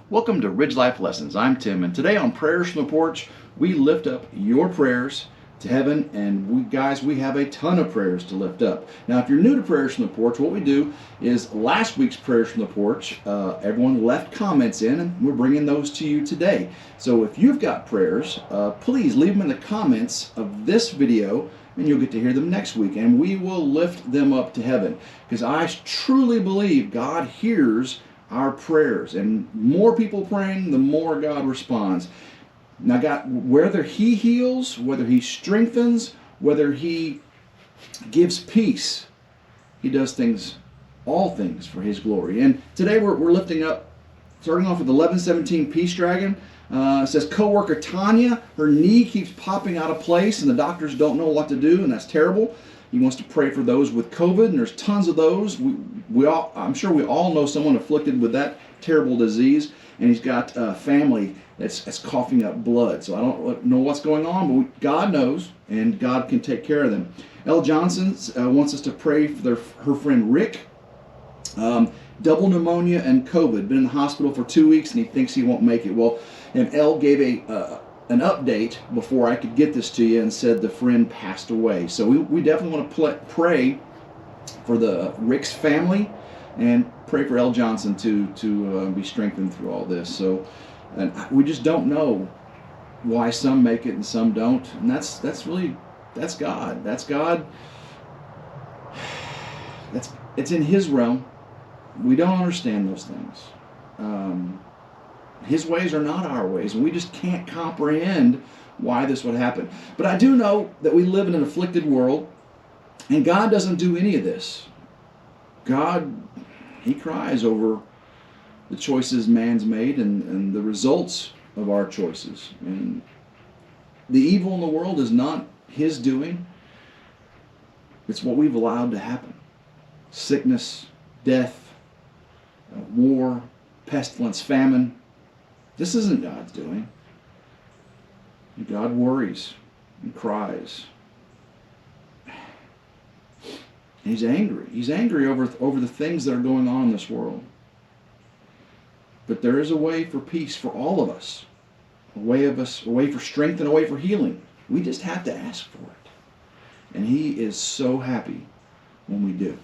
Welcome to RidgeLife Lessons. I'm Tim, and today on Prayers from the Porch, we lift up your prayers to heaven, and we have a ton of prayers to lift up. Now, if you're new to Prayers from the Porch, what we do is last week's Prayers from the Porch, everyone left comments in, and we're bringing those to you today. So if you've got prayers, please leave them in the comments of this video, and you'll get to hear them next week, and we will lift them up to heaven, because I truly believe God hears our prayers, and more people praying, the more God responds. Now, God, whether He heals, whether He strengthens, whether He gives peace, He does things, all things for His glory. And today we're lifting up, starting off with 1117 Peace Dragon. It says, co-worker Tanya, her knee keeps popping out of place and the doctors don't know what to do, and that's terrible. He wants to pray for those with COVID, and there's tons of those. I'm sure we all know someone afflicted with that terrible disease, and he's got a family that's coughing up blood. So I don't know what's going on, but God knows, and God can take care of them. L. Johnson wants us to pray for her friend Rick. Double pneumonia and COVID. Been in the hospital for 2 weeks, and he thinks he won't make it. Well, and L gave an update before I could get this to you and said the friend passed away. So we definitely want to pray for the Rick's family and pray for L. Johnson to be strengthened through all this. So and we just don't know why some make it and some don't, and that's God. That's God. It's in His realm. We don't understand those things. His ways are not our ways, and we just can't comprehend why this would happen. But I do know that we live in an afflicted world, and God doesn't do any of this. God, He cries over the choices man's made and the results of our choices. And the evil in the world is not His doing. It's what we've allowed to happen. Sickness, death, war, pestilence, famine. This isn't God's doing. And God worries and cries. And He's angry. He's angry over the things that are going on in this world. But there is a way for peace for all of us. A way for strength and a way for healing. We just have to ask for it. And He is so happy when we do.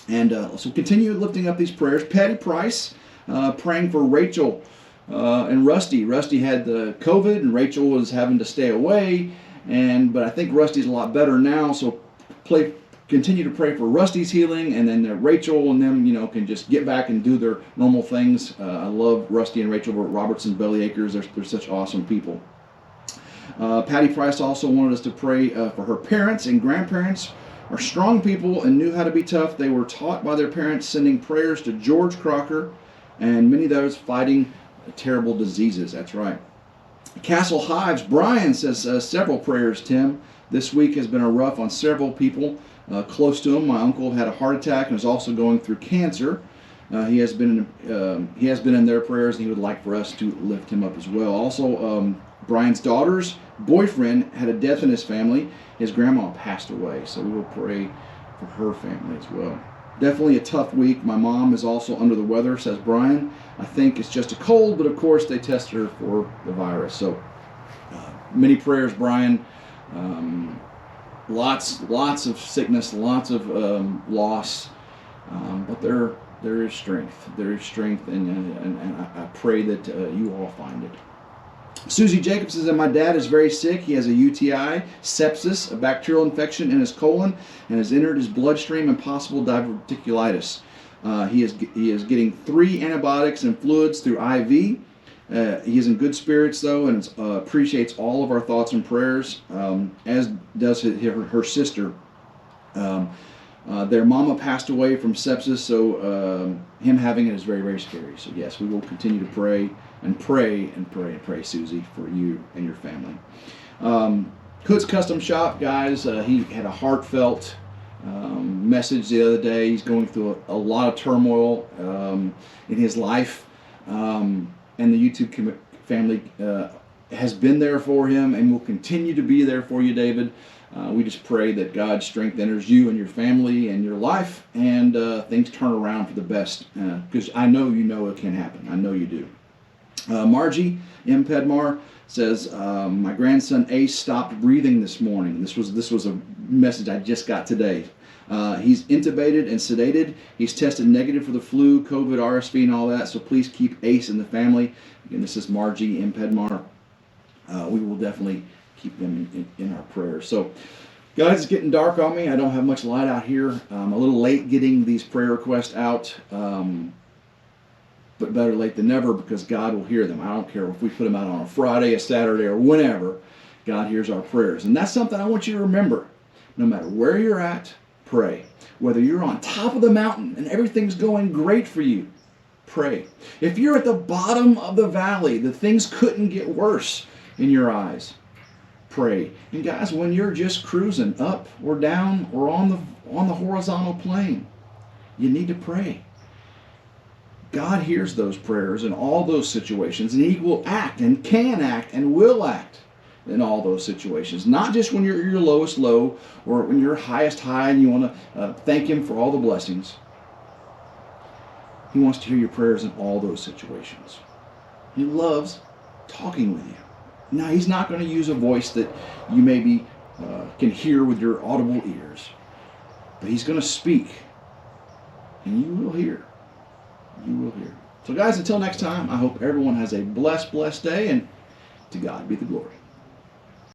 And so continue lifting up these prayers. Patty Price, praying for Rachel and Rusty. Rusty had the COVID, and Rachel was having to stay away. But I think Rusty's a lot better now. So continue to pray for Rusty's healing, and then Rachel and them, can just get back and do their normal things. I love Rusty and Rachel Robertson Bellyacres. They're such awesome people. Patty Price also wanted us to pray for her parents and grandparents. Are strong people and knew how to be tough. They were taught by their parents, sending prayers to George Crocker and many of those fighting terrible diseases. That's right. Castle Hives, Brian says several prayers, Tim. This week has been a rough on several people close to him. My uncle had a heart attack and is also going through cancer. He has been in their prayers, and he would like for us to lift him up as well. Also, Brian's daughter's boyfriend had a death in his family. His grandma passed away, so we will pray for her family as well. Definitely a tough week. My mom is also under the weather, says Brian. I think it's just a cold, but of course they tested her for the virus. So many prayers, Brian. Lots of sickness, lots of loss, but there is strength. There is strength, and I pray that you all find it. Susie Jacobs says that my dad is very sick. He has a UTI, sepsis, a bacterial infection in his colon, and has entered his bloodstream and possible diverticulitis. He is getting 3 antibiotics and fluids through IV. He is in good spirits, though, and appreciates all of our thoughts and prayers, as does her sister. Their mama passed away from sepsis, so him having it is very, very scary. So yes, we will continue to pray, Susie, for you and your family. Hood's Custom Shop, guys, he had a heartfelt message the other day. He's going through a lot of turmoil in his life, and the YouTube family has been there for him and will continue to be there for you, David. We just pray that God's strength enters you and your family and your life, and things turn around for the best, because I know you know it can happen. I know you do. Margie M. Pedmar says, my grandson Ace stopped breathing this morning. This was a message I just got today. He's intubated and sedated. He's tested negative for the flu, COVID, RSV, and all that. So please keep Ace in the family. Again, this is Margie M. Pedmar. We will definitely keep them in our prayers. So, guys, it's getting dark on me. I don't have much light out here. I'm a little late getting these prayer requests out. But better late than never, because God will hear them. I don't care if we put them out on a Friday, a Saturday, or whenever. God hears our prayers. And that's something I want you to remember. No matter where you're at, pray. Whether you're on top of the mountain and everything's going great for you, pray. If you're at the bottom of the valley, that things couldn't get worse in your eyes, pray. And guys, when you're just cruising up or down or on the horizontal plane, you need to pray. God hears those prayers in all those situations, and He will act and can act and will act in all those situations. Not just when you're at your lowest low or when you're highest high and you want to thank Him for all the blessings. He wants to hear your prayers in all those situations. He loves talking with you. Now, He's not going to use a voice that you maybe can hear with your audible ears, but He's going to speak, and you will hear. You will hear. So guys, until next time, I hope everyone has a blessed day, and to God be the glory.